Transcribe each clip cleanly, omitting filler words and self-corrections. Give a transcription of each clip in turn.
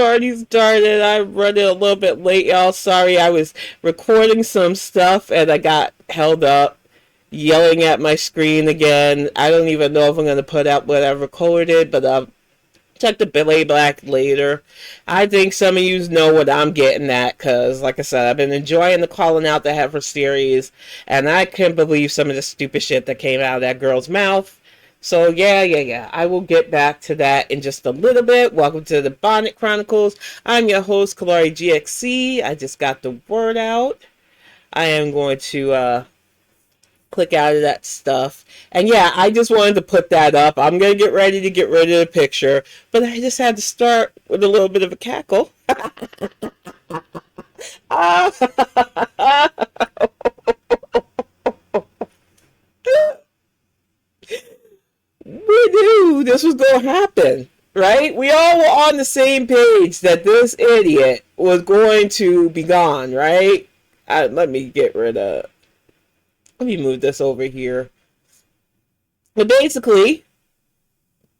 party started. I'm running a little bit late, y'all. Sorry, I was recording some stuff and I got held up yelling at my screen again. I don't even know if I'm going to put out what I recorded, but check the playback later. I think some of you know what I'm getting at because, like I said, I've been enjoying the Calling Out the Heifer series, and I can't believe some of the stupid shit that came out of that girl's mouth. So, yeah. I will get back to that in just a little bit. Welcome to the Bonnet Chronicles. I'm your host, Kalari GXC. I just got the word out. I am going to click out of that stuff. And yeah, I just wanted to put that up. I'm going to get ready to get rid of the picture. But I just had to start with a little bit of a cackle. We knew this was going to happen, right? We all were on the same page that this idiot was going to be gone, right? Let me move this over here. But basically,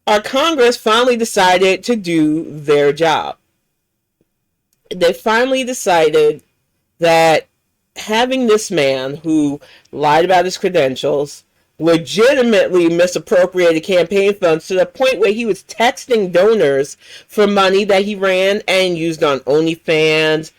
our Congress finally decided to do their job. They finally decided that having this man who lied about his credentials, legitimately misappropriated campaign funds to the point where he was texting donors for money that he ran and used on OnlyFans,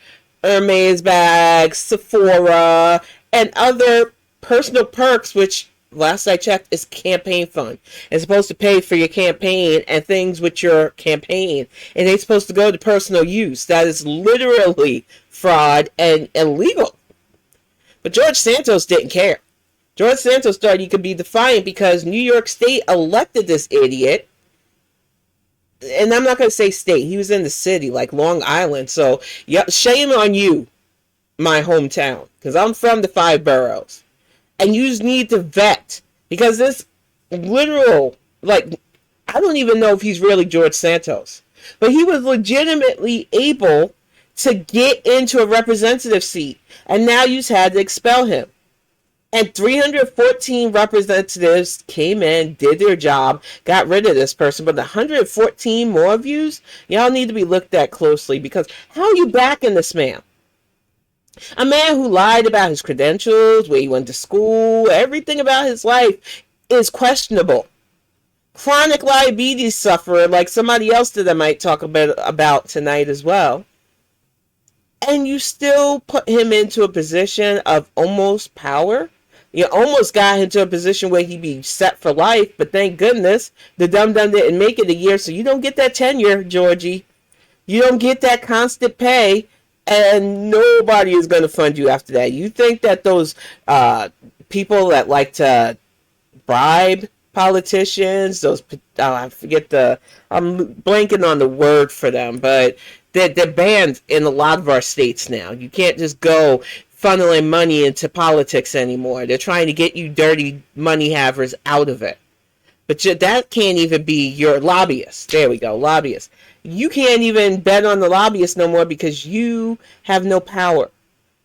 Hermes bags, Sephora, and other personal perks, which last I checked is campaign fund. It's supposed to pay for your campaign and things with your campaign, and it's supposed to go to personal use. That is literally fraud and illegal. But George Santos didn't care. George Santos thought he could be defiant because New York State elected this idiot. And I'm not going to say state. He was in the city, like Long Island. So, yeah, shame on you, my hometown. Because I'm from the 5 boroughs. And you just need to vet. Because this literal, like, I don't even know if he's really George Santos. But he was legitimately able to get into a representative seat. And now you just had to expel him. And 314 representatives came in, did their job, got rid of this person. But 114 more views, y'all need to be looked at closely. Because how are you backing this man? A man who lied about his credentials, where he went to school, everything about his life is questionable. Chronic diabetes sufferer, like somebody else that I might talk a bit about tonight as well. And you still put him into a position of almost power. You almost got into a position where he'd be set for life, but thank goodness the dum-dum didn't make it a year, so you don't get that tenure, Georgie. You don't get that constant pay, and nobody is going to fund you after that. You think that those people that like to bribe politicians, those, I forget I'm blanking on the word for them, but they're banned in a lot of our states now. You can't just go funneling money into politics anymore. They're trying to get you dirty money havers out of it. But that can't even be your lobbyist. There we go, lobbyist. You can't even bet on the lobbyist no more because you have no power.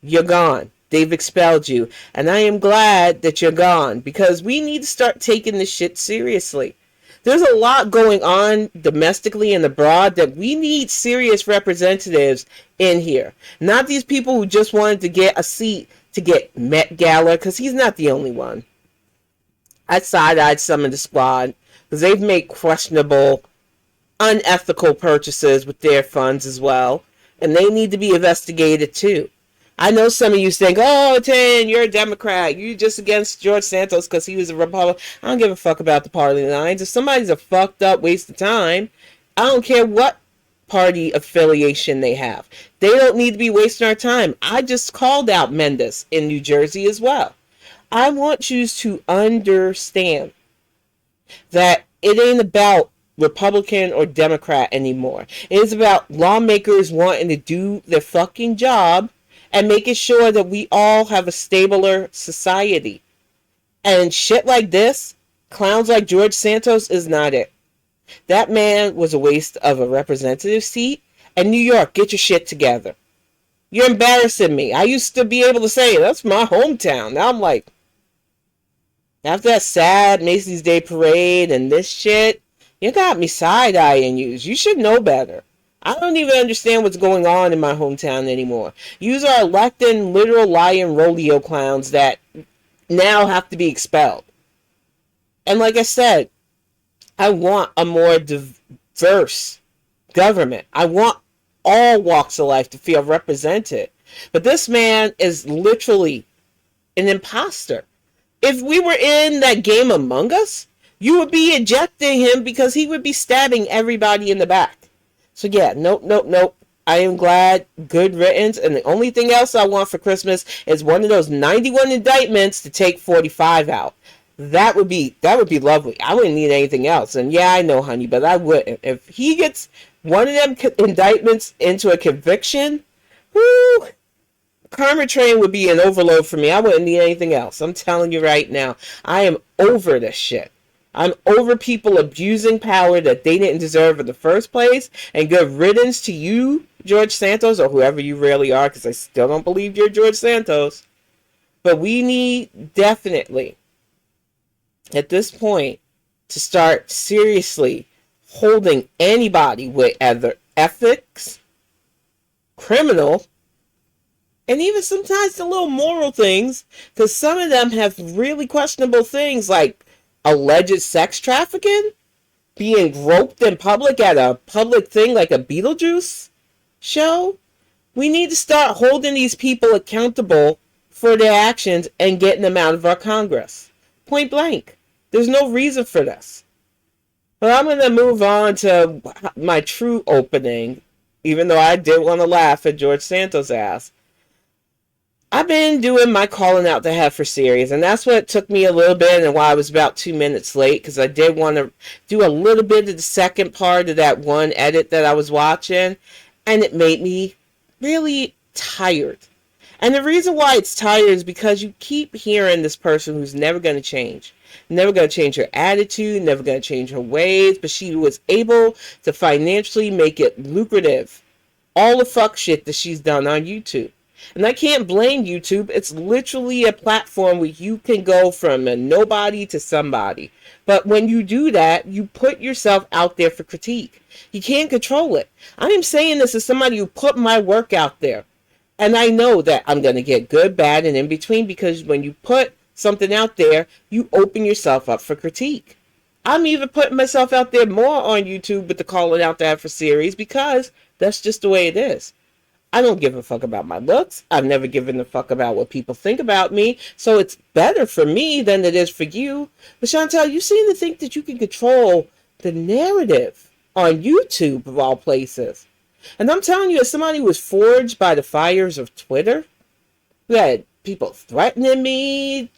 You're gone. They've expelled you. And I am glad that you're gone because we need to start taking this shit seriously. There's a lot going on domestically and abroad that we need serious representatives in here. Not these people who just wanted to get a seat to get Met Gala, because he's not the only one. I side-eyed some of the squad because they've made questionable, unethical purchases with their funds as well. And they need to be investigated too. I know some of you think, oh, Tan, you're a Democrat. You're just against George Santos because he was a Republican. I don't give a fuck about the party lines. If somebody's a fucked up waste of time, I don't care what party affiliation they have. They don't need to be wasting our time. I just called out Mendes in New Jersey as well. I want you to understand that it ain't about Republican or Democrat anymore. It is about lawmakers wanting to do their fucking job and making sure that we all have a stabler society. And shit like this, clowns like George Santos, is not it. That man was a waste of a representative seat. And New York, get your shit together. You're embarrassing me. I used to be able to say, that's my hometown. Now I'm like, after that sad Macy's Day Parade and this shit, you got me side-eyeing you. You should know better. I don't even understand what's going on in my hometown anymore. Yous are electing literal lion rodeo clowns that now have to be expelled. And like I said, I want a more diverse government. I want all walks of life to feel represented. But this man is literally an imposter. If we were in that game Among Us, you would be ejecting him because he would be stabbing everybody in the back. So yeah, nope. I am glad, good riddance, and the only thing else I want for Christmas is one of those 91 indictments to take 45 out. That would be lovely. I wouldn't need anything else. And yeah, I know, honey, but I wouldn't. If he gets one of them indictments into a conviction, whoo, karma train would be an overload for me. I wouldn't need anything else. I'm telling you right now, I am over this shit. I'm over people abusing power that they didn't deserve in the first place. And good riddance to you, George Santos, or whoever you really are, because I still don't believe you're George Santos. But we need definitely, at this point, to start seriously holding anybody with either ethics, criminal, and even sometimes the little moral things, because some of them have really questionable things like alleged sex trafficking, being groped in public at a public thing like a Beetlejuice show. We need to start holding these people accountable for their actions and getting them out of our Congress. Point blank. There's no reason for this. But I'm going to move on to my true opening, even though I did want to laugh at George Santos' ass. I've been doing my calling out the heifer series, and that's what took me a little bit and why I was about 2 minutes late, because I did want to do a little bit of the second part of that one edit that I was watching, and it made me really tired. And the reason why it's tired is because you keep hearing this person who's never going to change. Never going to change her attitude, never going to change her ways, but she was able to financially make it lucrative. All the fuck shit that she's done on YouTube. And I can't blame YouTube. It's literally a platform where you can go from a nobody to somebody. But when you do that, you put yourself out there for critique. You can't control it. I am saying this as somebody who put my work out there. And I know that I'm going to get good, bad, and in between, because when you put something out there, you open yourself up for critique. I'm even putting myself out there more on YouTube with the Calling Out the Heifer series, because that's just the way it is. I don't give a fuck about my looks. I've never given a fuck about what people think about me. So it's better for me than it is for you. But Chantal, you seem to think that you can control the narrative on YouTube of all places. And I'm telling you, as somebody who was forged by the fires of Twitter, who had people threatening me,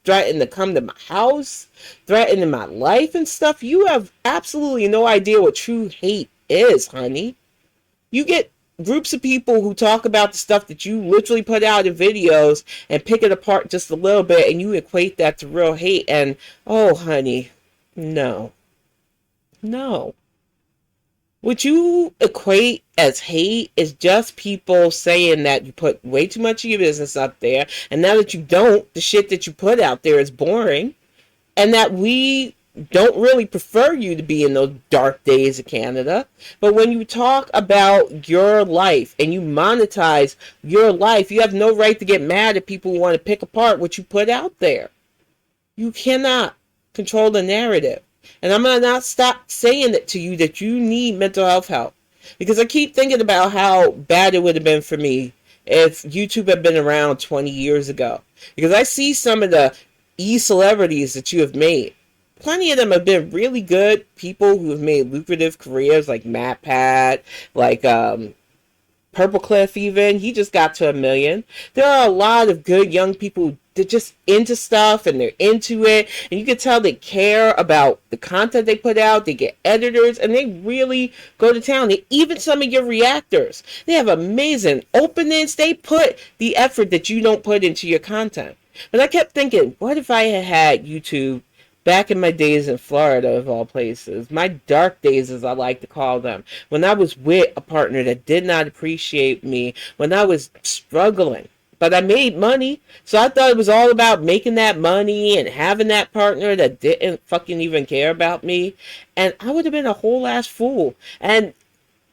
threatening to come to my house, threatening my life and stuff, you have absolutely no idea what true hate is, honey. You get groups of people who talk about the stuff that you literally put out in videos and pick it apart just a little bit, and you equate that to real hate. And oh honey, no. What you equate as hate is just people saying that you put way too much of your business up there, and now that you don't, the shit that you put out there is boring, and that we don't really prefer you to be in those dark days of Canada. But when you talk about your life and you monetize your life, you have no right to get mad at people who want to pick apart what you put out there. You cannot control the narrative. And I'm going to not stop saying it to you that you need mental health help. Because I keep thinking about how bad it would have been for me if YouTube had been around 20 years ago. Because I see some of the e-celebrities that you have made. Plenty of them have been really good people who have made lucrative careers, like MatPat, like Purple Cliff even. He just got to 1 million. There are a lot of good young people they're just into stuff and they're into it, and you can tell they care about the content they put out. They get editors and they really go to town. Even some of your reactors, they have amazing openings. They put the effort that you don't put into your content. But I kept thinking, what if I had had YouTube back in my days in Florida, of all places, my dark days as I like to call them, when I was with a partner that did not appreciate me, when I was struggling. But I made money, so I thought it was all about making that money and having that partner that didn't fucking even care about me. And I would have been a whole ass fool. And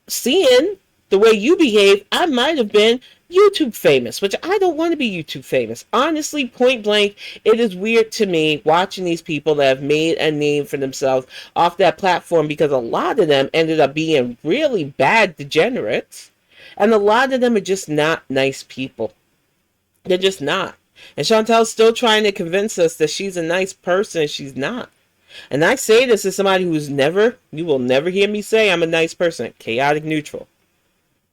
seeing the way you behave, I might have been YouTube famous, which I don't want to be YouTube famous. Honestly, point blank, it is weird to me watching these people that have made a name for themselves off that platform, because a lot of them ended up being really bad degenerates. And a lot of them are just not nice people. They're just not. And Chantal's still trying to convince us that she's a nice person. She's not. And I say this as somebody who's never, you will never hear me say I'm a nice person. Chaotic neutral.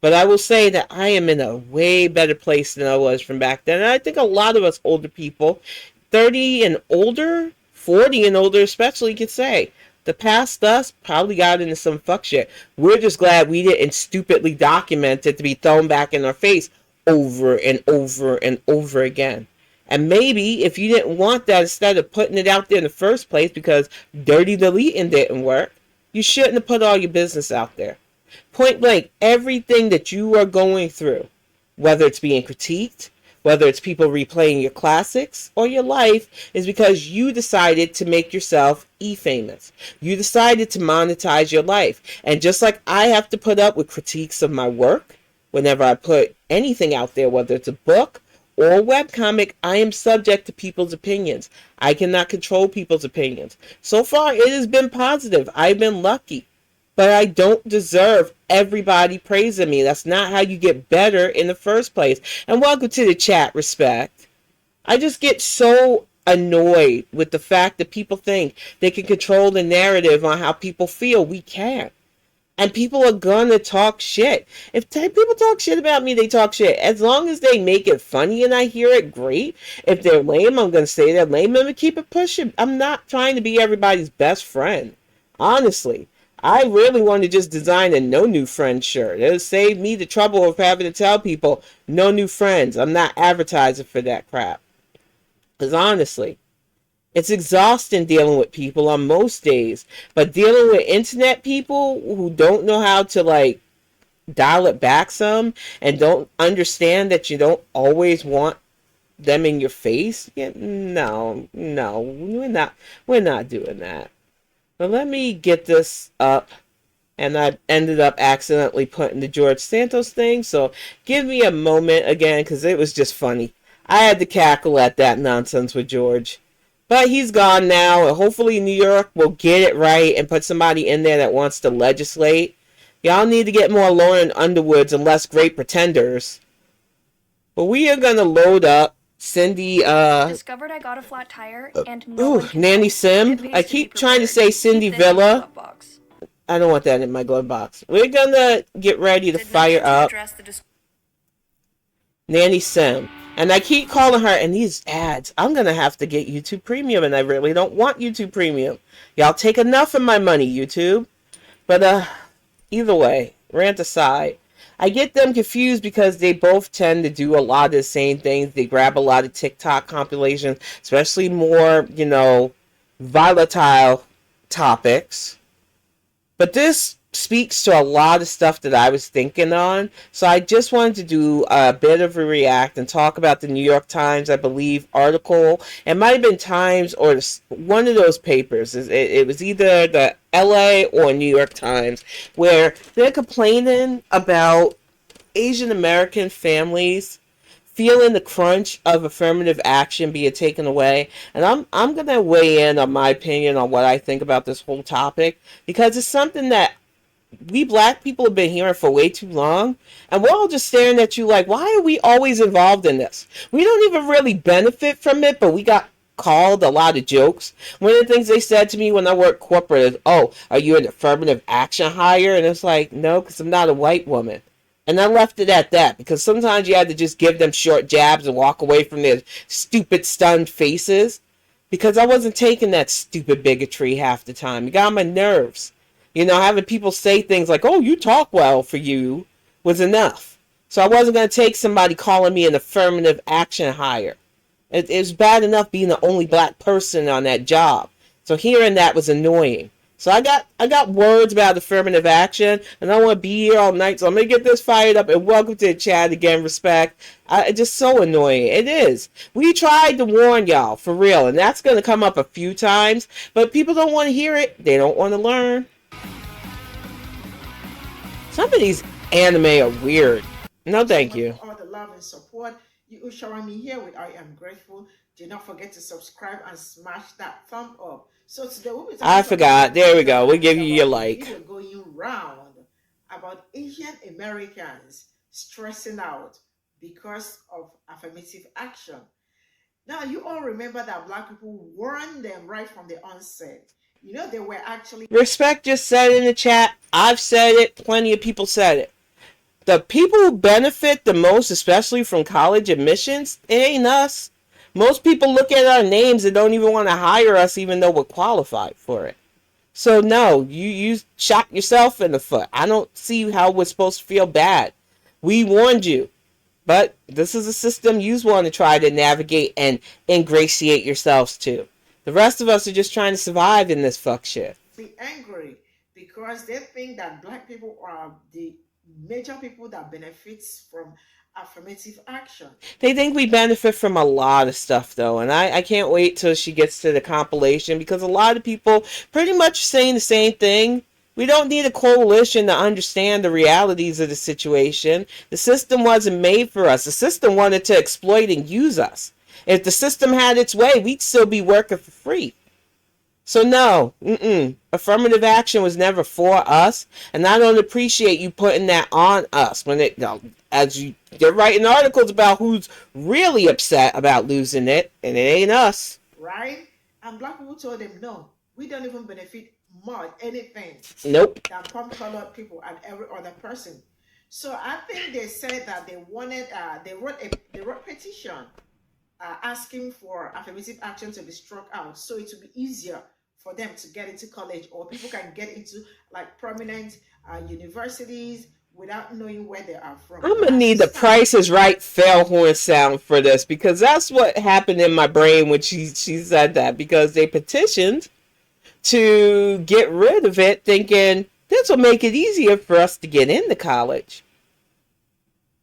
But I will say that I am in a way better place than I was from back then. And I think a lot of us older people, 30 and older, 40 and older especially, could say the past us probably got into some fuck shit. We're just glad we didn't stupidly document it to be thrown back in our face over and over and over again. And maybe if you didn't want that, instead of putting it out there in the first place because dirty deleting didn't work, you shouldn't have put all your business out there. Point blank, everything that you are going through, whether it's being critiqued, whether it's people replaying your classics or your life, is because you decided to make yourself e-famous. You decided to monetize your life. And just like I have to put up with critiques of my work, whenever I put anything out there, whether it's a book or a webcomic, I am subject to people's opinions. I cannot control people's opinions. So far, it has been positive. I've been lucky. But I don't deserve everybody praising me. That's not how you get better in the first place. And welcome to the chat, Respect. I just get so annoyed with the fact that people think they can control the narrative on how people feel. We can't. And people are gonna talk shit. If people talk shit about me, they talk shit. As long as they make it funny and I hear it, great. If they're lame, I'm gonna say they're lame and keep it pushing. I'm not trying to be everybody's best friend. Honestly. I really want to just design a no new friend shirt. It'll save me the trouble of having to tell people no new friends. I'm not advertising for that crap. Because honestly, it's exhausting dealing with people on most days. But dealing with internet people who don't know how to like dial it back some and don't understand that you don't always want them in your face. Yeah, no, we're not doing that. But let me get this up, and I ended up accidentally putting the George Santos thing, so give me a moment again, because it was just funny. I had to cackle at that nonsense with George. But he's gone now, and hopefully New York will get it right and put somebody in there that wants to legislate. Y'all need to get more Lauren Underwoods and less Great Pretenders. But we are going to load up Cindy, discovered I got a flat tire and no NanyaCim. I keep trying to say Cindy Villa. I don't want that in my glove box. We're gonna get ready to fire up NanyaCim. And I keep calling her, and these ads, I'm gonna have to get YouTube Premium, and I really don't want YouTube Premium. Y'all take enough of my money, YouTube. But either way, rant aside, I get them confused because they both tend to do a lot of the same things. They grab a lot of TikTok compilations, especially more, volatile topics. But this speaks to a lot of stuff that I was thinking on. So I just wanted to do a bit of a react and talk about the New York Times, I believe, article. It might have been Times or one of those papers. It was either the LA or New York Times, where they're complaining about Asian American families feeling the crunch of affirmative action being taken away. And I'm going to weigh in on my opinion on what I think about this whole topic, because it's something that we black people have been hearing for way too long, and we're all just staring at you like, why are we always involved in this? We don't even really benefit from it, but we got called a lot of jokes. One of the things they said to me when I worked corporate is, oh, are you an affirmative action hire? And it's like, no, because I'm not a white woman. And I left it at that, because sometimes you had to just give them short jabs and walk away from their stupid, stunned faces, because I wasn't taking that stupid bigotry half the time. It got on my nerves. Having people say things like, oh, you talk well for you, was enough. So I wasn't going to take somebody calling me an affirmative action hire. It was bad enough being the only black person on that job. So hearing that was annoying. So I got words about affirmative action, and I want to be here all night, so I'm going to get this fired up, and welcome to the chat again, Respect. It's just so annoying. It is. We tried to warn y'all, for real, and that's going to come up a few times, but people don't want to hear it. They don't want to learn. Some of these anime are weird. No, So thank much you. for all the love and support you showing me here with. I am grateful. Do not forget to subscribe and smash that thumb up. So today we'll be I talking something forgot. very There we important, go. We and it's give you your about a like. video going round about Asian Americans stressing out because of affirmative action. Now, you all remember that black people warned them right from the onset. You know, they were actually. Respect just said in the chat. I've said it. Plenty of people said it. The people who benefit the most, especially from college admissions, it ain't us. Most people look at our names and don't even want to hire us even though we're qualified for it. So no, you shot yourself in the foot. I don't see how we're supposed to feel bad. We warned you. But this is a system you want to try to navigate and ingratiate yourselves to. The rest of us are just trying to survive in this fuck shit. Angry because they think that black people are the major people that benefits from affirmative action. They think we benefit from a lot of stuff, though, and I can't wait till she gets to the compilation because a lot of people pretty much saying the same thing. We don't need a coalition to understand the realities of the situation. The system wasn't made for us. The system wanted to exploit and use us. If the system had its way, we'd still be working for free. So no, affirmative action was never for us, and I don't appreciate you putting that on us when they're writing articles about who's really upset about losing it, and it ain't us, right? And black people told them, no, we don't even benefit much anything. Nope. Than palm colored people and every other person. So I think they said that they wanted, they wrote petition asking for affirmative action to be struck out, so it will be easier for them to get into college, or people can get into like prominent universities without knowing where they are from. I'm gonna need the Price is Right fail horn sound for this because that's what happened in my brain when she said that, because they petitioned to get rid of it thinking this will make it easier for us to get into college.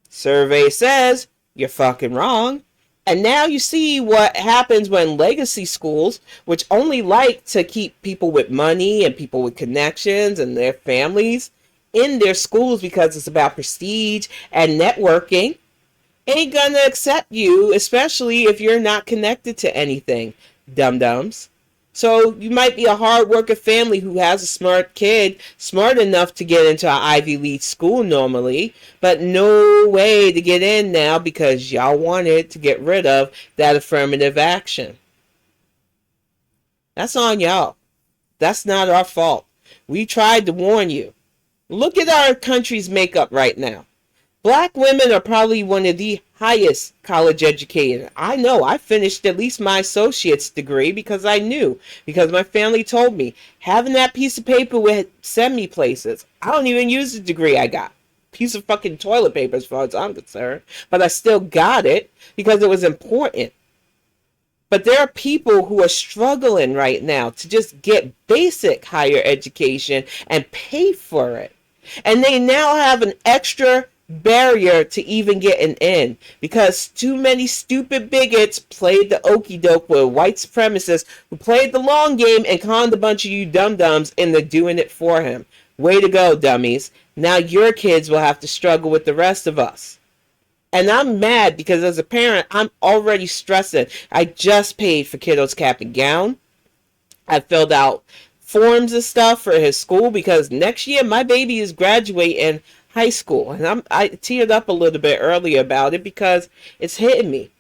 Survey says you're fucking wrong. And now you see what happens when legacy schools, which only like to keep people with money and people with connections and their families in their schools because it's about prestige and networking, ain't gonna accept you, especially if you're not connected to anything, dum-dums. So you might be a hard-working family who has a smart kid, smart enough to get into an Ivy League school normally, but no way to get in now because y'all wanted to get rid of that affirmative action. That's on y'all. That's not our fault. We tried to warn you. Look at our country's makeup right now. Black women are probably one of the highest college educated. I know. I finished at least my associate's degree because I knew. Because my family told me. Having that piece of paper would send me places. I don't even use the degree I got. Piece of fucking toilet paper as far as I'm concerned. But I still got it because it was important. But there are people who are struggling right now to just get basic higher education and pay for it. And they now have an extra barrier to even getting in because too many stupid bigots played the okie doke with white supremacists who played the long game and conned a bunch of you dum-dums into doing it for him. Way to go, dummies. Now your kids will have to struggle with the rest of us. And I'm mad because as a parent, I'm already stressing. I just paid for kiddo's cap and gown. I filled out forms and stuff for his school because next year my baby is graduating high school, and I teared up a little bit earlier about it because it's hitting me.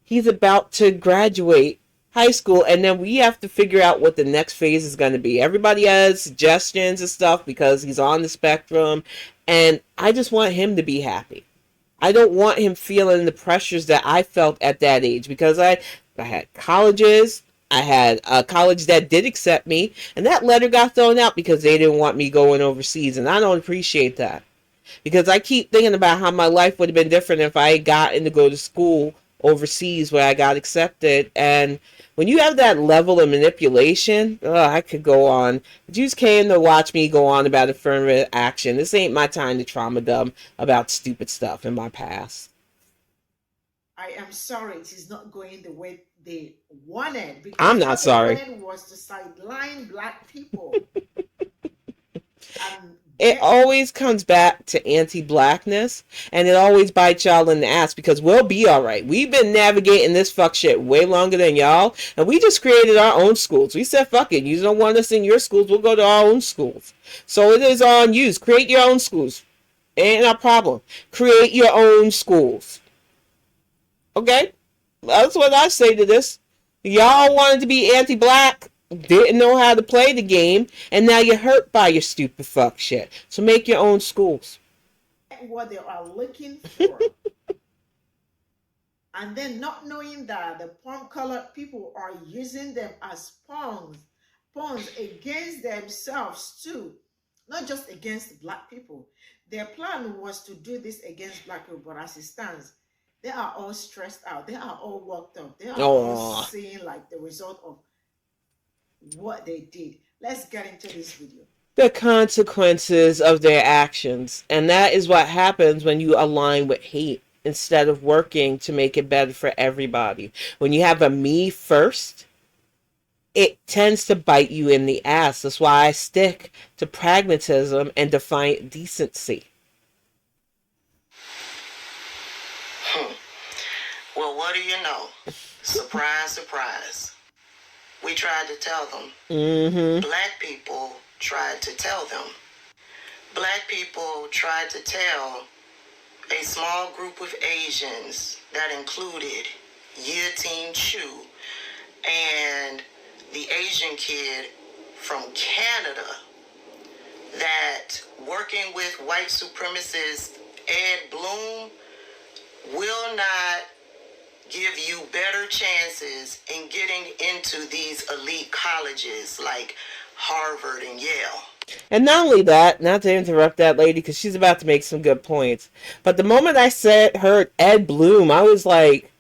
He's about to graduate high school, and then we have to figure out what the next phase is going to be. Everybody has suggestions and stuff because he's on the spectrum, and I just want him to be happy. I don't want him feeling the pressures that I felt at that age because I had colleges. I had a college that did accept me, and that letter got thrown out because they didn't want me going overseas, and I don't appreciate that. Because I keep thinking about how my life would have been different if I had gotten to go to school overseas where I got accepted. And when you have that level of manipulation, I could go on. You just came to watch me go on about affirmative action. This ain't my time to trauma dump about stupid stuff in my past. I am sorry, it is not going the way they wanted. Because I'm not sorry. What they wanted was to sideline black people and It always comes back to anti-blackness, and it always bites y'all in the ass because we'll be all right. We've been navigating this fuck shit way longer than y'all, and we just created our own schools. We said, fuck it, you don't want us in your schools, we'll go to our own schools. So it is on you. Create your own schools. Ain't a problem. Create your own schools. Okay? That's what I say to this. Y'all wanted to be anti-black, didn't know how to play the game, and now you're hurt by your stupid fuck shit. So make your own schools. What they are looking for. And then not knowing that the palm-colored people are using them as pawns against themselves too. Not just against black people. Their plan was to do this against black people, but as it stands, they are all stressed out. They are all worked up. They are all seeing like the result of what they did. Let's get into this video. The consequences of their actions. And that is what happens when you align with hate instead of working to make it better for everybody. When you have a me first, it tends to bite you in the ass. That's why I stick to pragmatism and defiant decency. Well, what do you know? Surprise, surprise. We tried to tell them. Black people tried to tell them. Black people tried to tell a small group of Asians that included Team Chu and the Asian kid from Canada that working with white supremacist Ed Bloom will not give you better chances in getting into these elite colleges like Harvard and Yale. And not only that, not to interrupt that lady because she's about to make some good points, but the moment I heard Ed Bloom, I was like,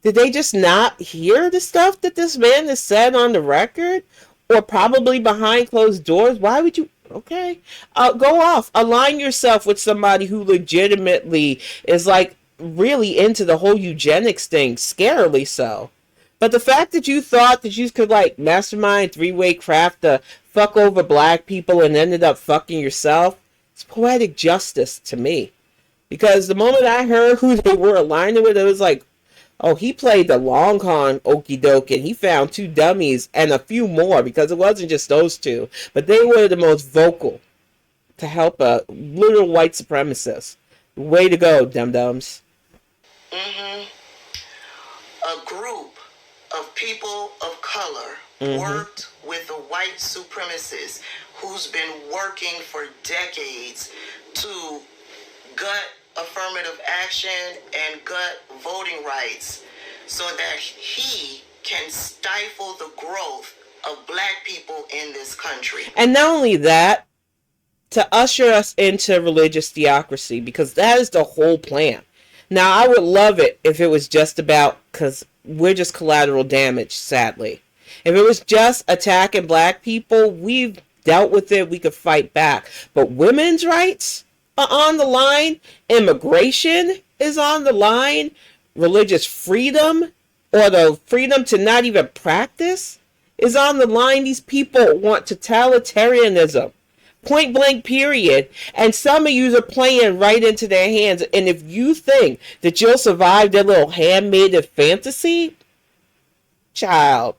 did they just not hear the stuff that this man has said on the record? Or probably behind closed doors? Why would you? Okay. Go off. Align yourself with somebody who legitimately is like really into the whole eugenics thing. Scarily so. But the fact that you thought that you could like mastermind three-way craft to fuck over black people and ended up fucking yourself, it's poetic justice to me. Because the moment I heard who they were aligning with, it was like, oh, he played the long con okie doke and he found two dummies and a few more because it wasn't just those two. But they were the most vocal to help a little white supremacist. Way to go, dum-dums. A group of people of color worked with a white supremacist who's been working for decades to gut affirmative action and gut voting rights so that he can stifle the growth of black people in this country. And not only that, to usher us into religious theocracy, because that is the whole plan. Now, I would love it if it was just about, because we're just collateral damage, sadly. If it was just attacking black people, we've dealt with it, we could fight back. But women's rights are on the line, immigration is on the line, religious freedom, or the freedom to not even practice is on the line. These people want totalitarianism. Point blank period. And some of you are playing right into their hands. And if you think that you'll survive their little handmaiden fantasy, child,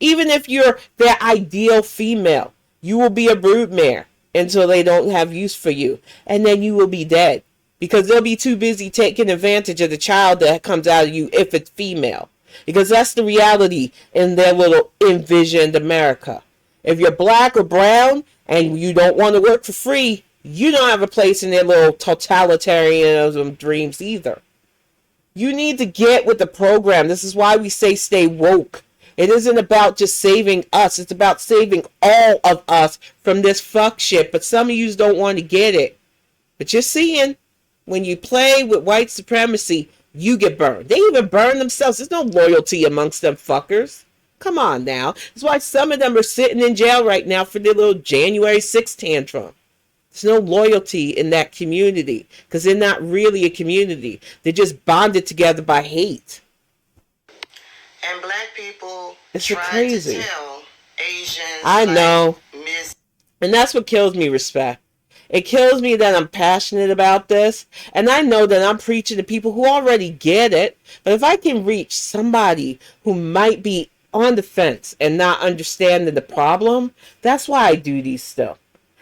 even if you're their ideal female, you will be a broodmare until they don't have use for you. And then you will be dead. Because they'll be too busy taking advantage of the child that comes out of you if it's female. Because that's the reality in their little envisioned America. If you're black or brown and you don't want to work for free, you don't have a place in their little totalitarianism dreams either. You need to get with the program. This is why we say stay woke. It isn't about just saving us. It's about saving all of us from this fuck shit. But some of you don't want to get it. But you're seeing, when you play with white supremacy, you get burned. They even burn themselves. There's no loyalty amongst them fuckers. Come on now. That's why some of them are sitting in jail right now for their little January 6th tantrum. There's no loyalty in that community because they're not really a community. They're just bonded together by hate. And black people It's try crazy. to tell Asians I know. Miss. And that's what kills me, respect. It kills me that I'm passionate about this, and I know that I'm preaching to people who already get it, but if I can reach somebody who might be on the fence and not understanding the problem, that's why I do these stuff.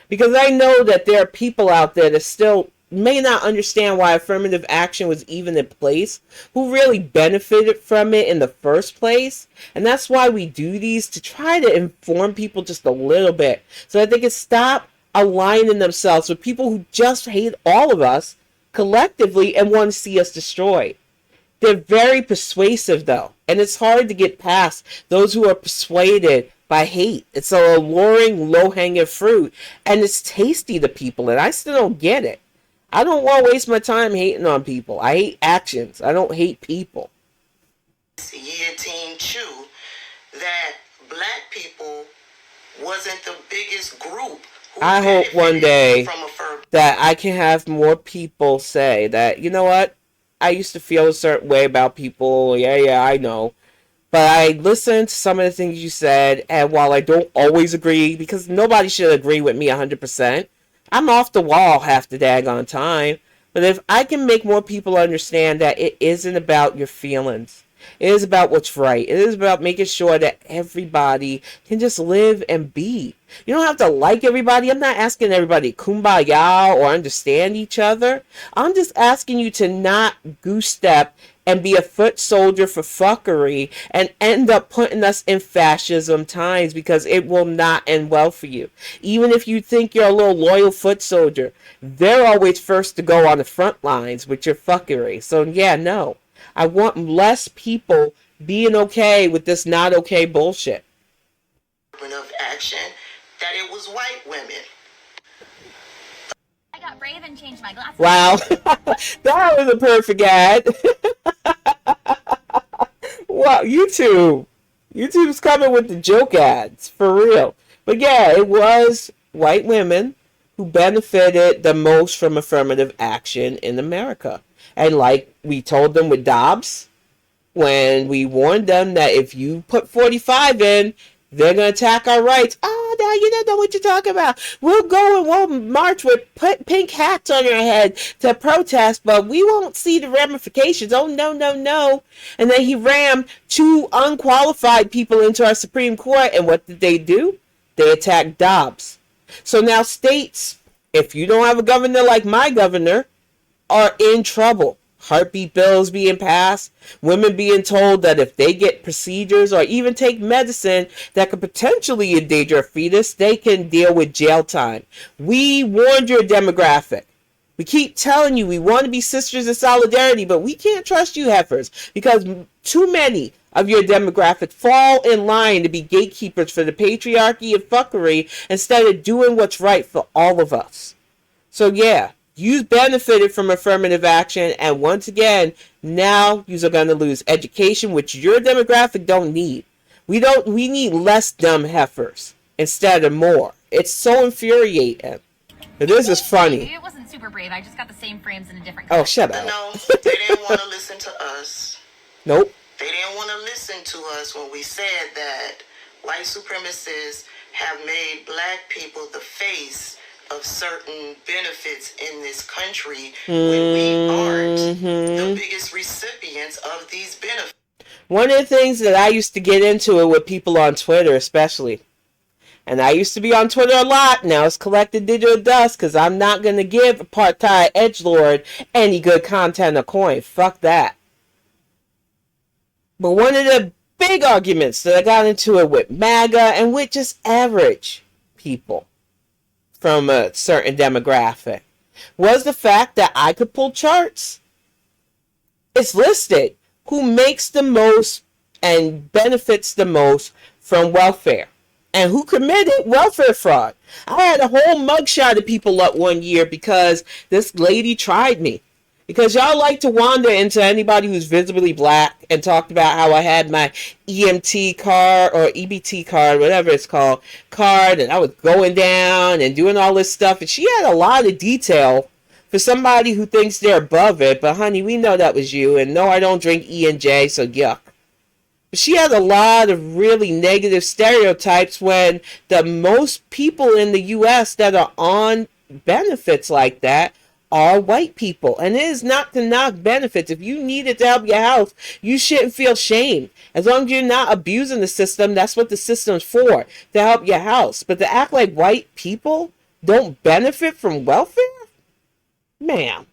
Because I know that there are people out there that still may not understand why affirmative action was even in place, who really benefited from it in the first place. And that's why we do these, to try to inform people just a little bit so that they can stop aligning themselves with people who just hate all of us collectively and want to see us destroyed. They're very persuasive, though, and it's hard to get past those who are persuaded by hate. It's a alluring, low-hanging fruit, and it's tasty to people, and I still don't get it. I don't want to waste my time hating on people. I hate actions. I don't hate people. Year Team Chew, that black people wasn't the biggest group. I hope one day that I can have more people say that, you know what, I used to feel a certain way about people. Yeah, I know. But I listened to some of the things you said, and while I don't always agree, because nobody should agree with me 100%, I'm off the wall half the daggone time. But if I can make more people understand that it isn't about your feelings, it is about what's right. It is about making sure that everybody can just live and be. You don't have to like everybody. I'm not asking everybody kumbaya or understand each other. I'm just asking you to not goose step and be a foot soldier for fuckery and end up putting us in fascism times, because it will not end well for you. Even if you think you're a little loyal foot soldier, they're always first to go on the front lines with your fuckery. So yeah, no. I want less people being okay with this not okay bullshit. Of action, that it was white women. I got brave and changed my glasses. Wow, that was a perfect ad. Wow, YouTube's coming with the joke ads, for real. But yeah, it was white women who benefited the most from affirmative action in America. And like we told them with Dobbs, when we warned them that if you put 45 in, they're going to attack our rights. Oh, now you don't know what you're talking about. We'll go and we'll march with pink hats on your head to protest, but we won't see the ramifications. Oh, no, no, no. And then he rammed 2 unqualified people into our Supreme Court. And what did they do? They attacked Dobbs. So now states, if you don't have a governor like my governor, are in trouble. Heartbeat bills being passed, women being told that if they get procedures or even take medicine that could potentially endanger a fetus, they can deal with jail time. We warned your demographic. We keep telling you we want to be sisters in solidarity, but we can't trust you heifers, because too many of your demographic fall in line to be gatekeepers for the patriarchy and fuckery instead of doing what's right for all of us. So yeah, you benefited from affirmative action, and once again, now you're going to lose education, which your demographic don't need. We need less dumb heifers instead of more. It's so infuriating. This is funny. Maybe it wasn't super brave. I just got the same frames in a different color. Oh, shut up. No, they didn't want to listen to us. Nope. They didn't want to listen to us when we said that white supremacists have made black people the face of certain benefits in this country when we aren't the biggest recipients of these benefits. One of the things that I used to get into it with people on Twitter, especially, and I used to be on Twitter a lot. Now it's collected digital dust, because I'm not going to give a part-time edgelord any good content or coin. Fuck that. But one of the big arguments that I got into it with MAGA and with just average people from a certain demographic was the fact that I could pull charts. It's listed who makes the most and benefits the most from welfare and who committed welfare fraud. I had a whole mugshot of people up one year because this lady tried me. Because y'all like to wander into anybody who's visibly black and talked about how I had my EMT card or EBT card, whatever it's called, card, and I was going down and doing all this stuff. And she had a lot of detail for somebody who thinks they're above it. But honey, we know that was you. And no, I don't drink E&J, so yuck. But she had a lot of really negative stereotypes when the most people in the U.S. that are on benefits like that are white people. And it is not to knock benefits. If you need it to help your house, you shouldn't feel shame. As long as you're not abusing the system, that's what the system's for, to help your house. But to act like white people don't benefit from welfare? Ma'am.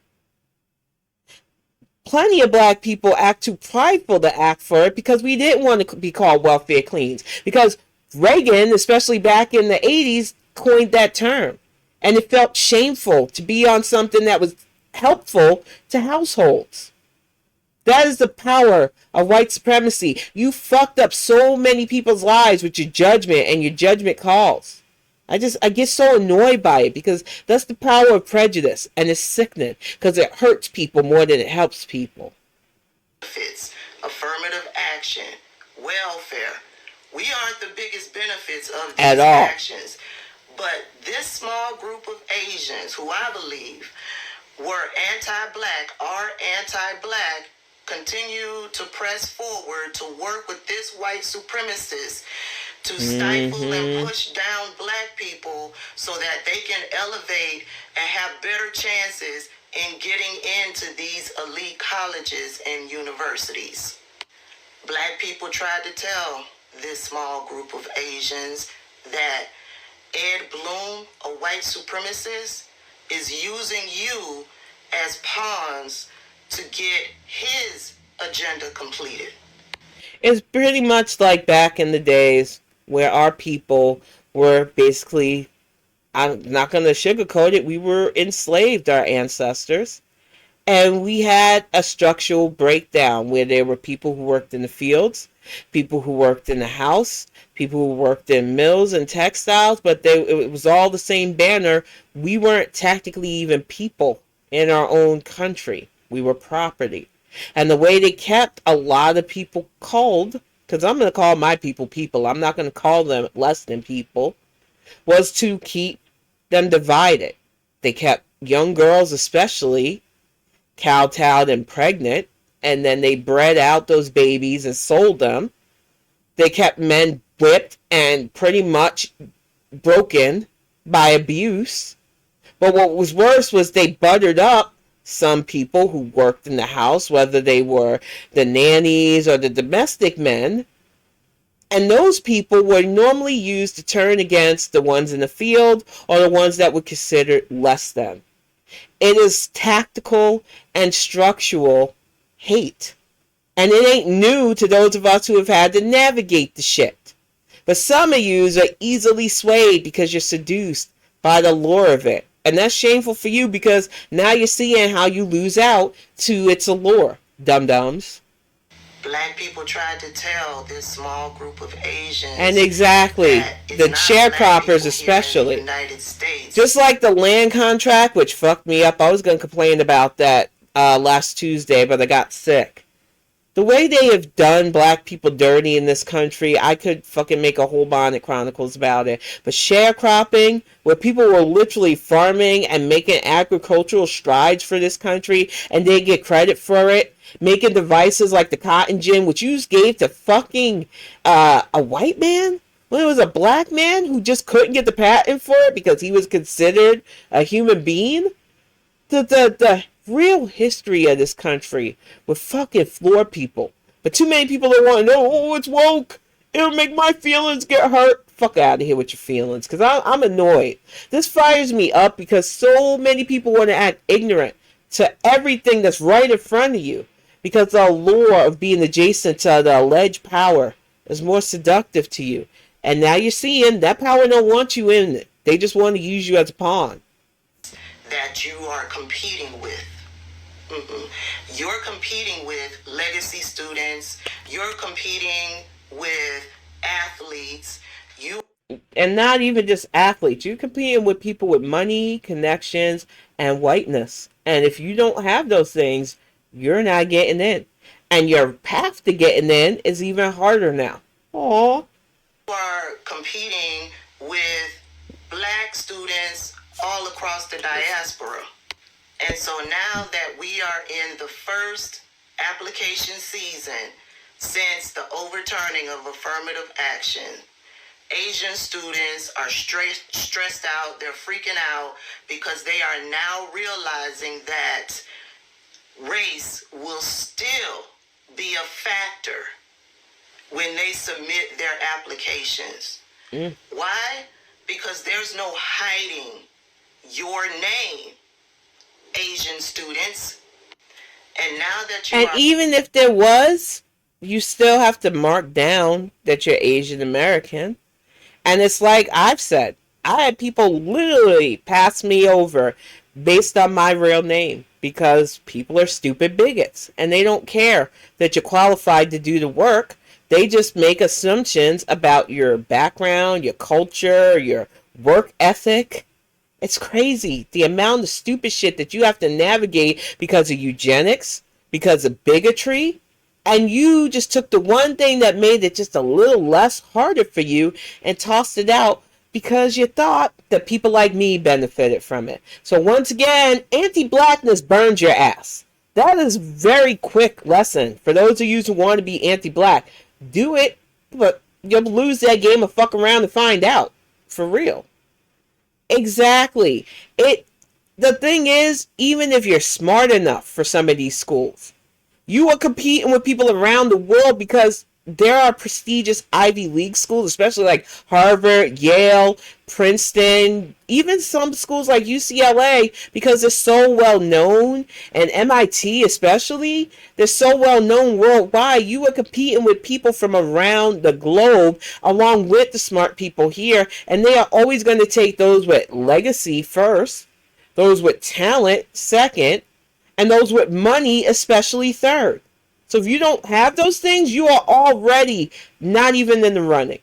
Plenty of black people act too prideful to act for it because we didn't want to be called welfare queens. Because Reagan, especially back in the 80s, coined that term. And it felt shameful to be on something that was helpful to households. That is the power of white supremacy. You fucked up so many people's lives with your judgment and your judgment calls. I get so annoyed by it because that's the power of prejudice, and it's sickening because it hurts people more than it helps people. Affirmative action, welfare. We aren't the biggest benefits of these actions. But this small group of Asians, who I believe were anti-black, are anti-black, continue to press forward to work with this white supremacist to stifle and push down black people so that they can elevate and have better chances in getting into these elite colleges and universities. Black people tried to tell this small group of Asians that Ed Bloom, a white supremacist, is using you as pawns to get his agenda completed. It's pretty much like back in the days where our people were basically, I'm not going to sugarcoat it, we were enslaved, our ancestors. And we had a structural breakdown where there were people who worked in the fields, people who worked in the house, people who worked in mills and textiles, but it was all the same banner. We weren't technically even people in our own country. We were property. And the way they kept a lot of people cold, because I'm going to call my people people, I'm not going to call them less than people, was to keep them divided. They kept young girls especially kowtowed and pregnant, and then they bred out those babies and sold them. They kept men whipped and pretty much broken by abuse. But what was worse was they buttered up some people who worked in the house, whether they were the nannies or the domestic men. And those people were normally used to turn against the ones in the field or the ones that were considered less than. It is tactical and structural hate. And it ain't new to those of us who have had to navigate the shit. But some of you are easily swayed because you're seduced by the lure of it. And that's shameful for you because now you're seeing how you lose out to its allure, dum-dums. Black people tried to tell this small group of Asians. And exactly, the sharecroppers especially. Just like the land contract, which fucked me up. I was going to complain about that last Tuesday, but I got sick. The way they have done black people dirty in this country, I could fucking make a whole Bonnet Chronicles about it. But sharecropping, where people were literally farming and making agricultural strides for this country, and they get credit for it, making devices like the cotton gin, which you gave to fucking a white man? Well, it was a black man who just couldn't get the patent for it because he was considered a human being? The real history of this country would fucking floor people. But too many people don't want to know, oh, it's woke. It'll make my feelings get hurt. Fuck out of here with your feelings, because I'm annoyed. This fires me up because so many people want to act ignorant to everything that's right in front of you. Because the allure of being adjacent to the alleged power is more seductive to you. And now you're seeing that power don't want you in it. They just want to use you as a pawn. That you are competing with. You're competing with legacy students. You're competing with athletes. And not even just athletes. You're competing with people with money, connections, and whiteness. And if you don't have those things, you're not getting in. And your path to getting in is even harder now. Aww. You are competing with black students all across the diaspora. And so now that we are in the first application season since the overturning of affirmative action, Asian students are stressed out. They're freaking out because they are now realizing that race will still be a factor when they submit their applications. Why? Because there's no hiding your name, Asian students. And now that and even if there was, you still have to mark down that you're Asian American. And it's like I've said, I had people literally pass me over based on my real name because people are stupid bigots and they don't care that you're qualified to do the work. They just make assumptions about your background, your culture, your work ethic. It's crazy the amount of stupid shit that you have to navigate because of eugenics, because of bigotry. And you just took the one thing that made it just a little less harder for you and tossed it out because you thought that people like me benefited from it. So once again, anti-blackness burns your ass. That is a very quick lesson. For those of you who want to be anti-black, do it, but you'll lose that game of fuck around and find out. For real. Exactly. The thing is, even if you're smart enough for some of these schools, you are competing with people around the world because there are prestigious Ivy League schools, especially like Harvard, Yale, Princeton, even some schools like UCLA, because they're so well known, and MIT especially, they're so well known worldwide. You are competing with people from around the globe along with the smart people here, and they are always going to take those with legacy first, those with talent second, and those with money especially third. So if you don't have those things, you are already not even in the running.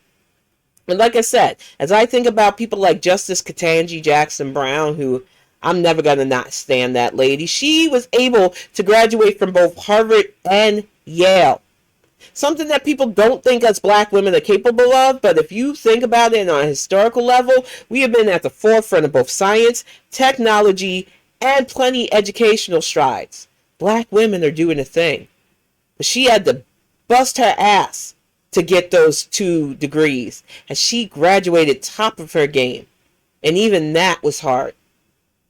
And like I said, as I think about people like Justice Ketanji Jackson Brown, who I'm never going to not stand that lady, she was able to graduate from both Harvard and Yale. Something that people don't think us black women are capable of, but if you think about it on a historical level, we have been at the forefront of both science, technology, and plenty educational strides. Black women are doing a thing. But she had to bust her ass to get those 2 degrees. And she graduated top of her game. And even that was hard.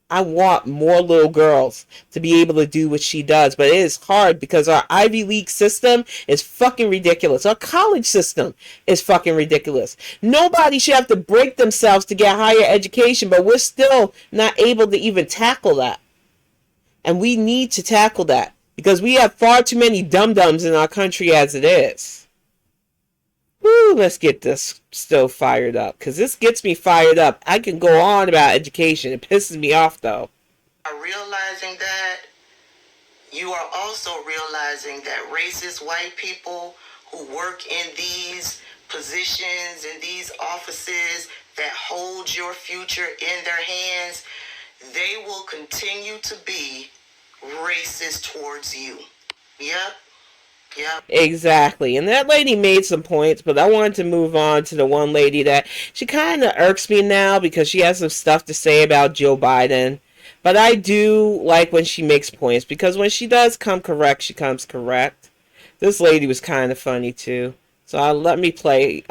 I want more little girls to be able to do what she does. But it is hard because our Ivy League system is fucking ridiculous. Our college system is fucking ridiculous. Nobody should have to break themselves to get higher education. But we're still not able to even tackle that. And we need to tackle that. Because we have far too many dum-dums in our country as it is. Woo, let's get this stove fired up. Because this gets me fired up. I can go on about education. It pisses me off, though. Are realizing that, you are also realizing that racist white people who work in these positions, in these offices that hold your future in their hands, they will continue to be racist towards you. Yep. Exactly. And that lady made some points, but I wanted to move on to the one lady that she kind of irks me now because she has some stuff to say about Joe Biden. But I do like when she makes points because when she does come correct, she comes correct. This lady was kind of funny too. So let me play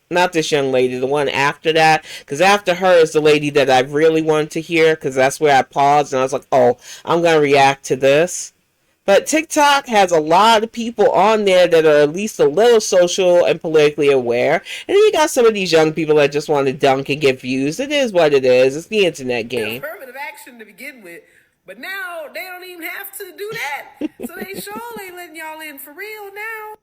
not this young lady, the one after that, because after her is the lady that I really wanted to hear, because that's where I paused and I was like, oh, I'm going to react to this. But TikTok has a lot of people on there that are at least a little social and politically aware. And then you got some of these young people that just want to dunk and get views. It is what it is. It's the internet game. Affirmative action to begin with, but now they don't even have to do that. So they surely letting y'all in for real now.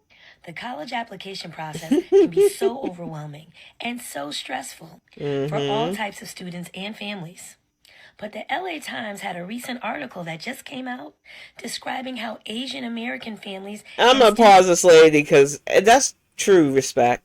The college application process can be so overwhelming and so stressful for all types of students and families. But the LA Times had a recent article that just came out describing how Asian American families... I'm going to pause this lady because that's true respect.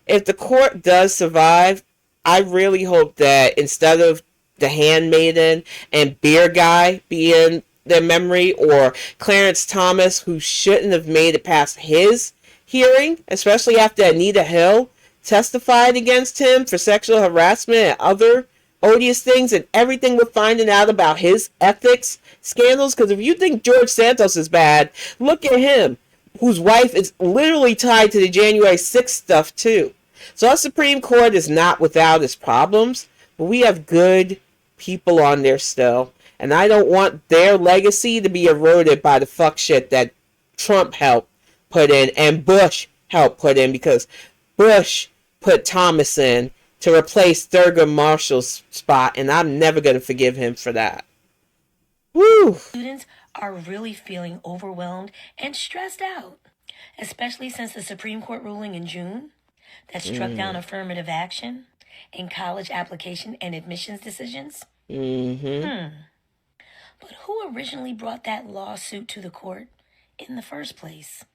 If the court does survive, I really hope that instead of The Handmaiden and Beer Guy being their memory, or Clarence Thomas, who shouldn't have made it past his hearing, especially after Anita Hill testified against him for sexual harassment and other odious things, and everything we're finding out about his ethics scandals. Because if you think George Santos is bad, look at him, whose wife is literally tied to the January 6th stuff too. So our Supreme Court is not without its problems, but we have good people on there still. And I don't want their legacy to be eroded by the fuck shit that Trump helped put in and Bush helped put in, because Bush put Thomas in to replace Thurgood Marshall's spot, and I'm never going to forgive him for that. Woo! Students are really feeling overwhelmed and stressed out, especially since the Supreme Court ruling in June that struck down affirmative action in college application and admissions decisions. But who originally brought that lawsuit to the court in the first place?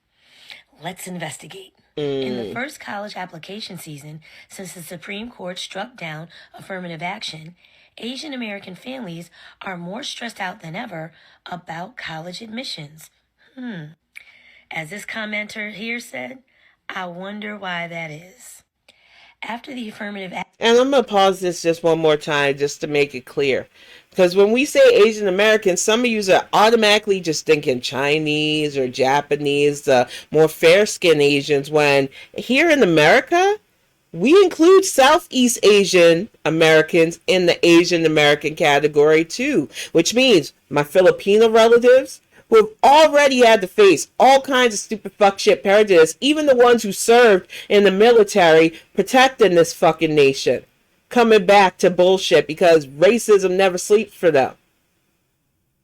Let's investigate. In the first college application season since the Supreme Court struck down affirmative action, Asian American families are more stressed out than ever about college admissions. As this commenter here said, I wonder why that is. After the affirmative action... And I'm going to pause this just one more time just to make it clear. Because when we say Asian American, some of you are automatically just thinking Chinese or Japanese, more fair-skinned Asians, when here in America, we include Southeast Asian Americans in the Asian American category too. Which means my Filipino relatives, who have already had to face all kinds of stupid fuck shit prejudice, even the ones who served in the military protecting this fucking nation, coming back to bullshit because racism never sleeps for them.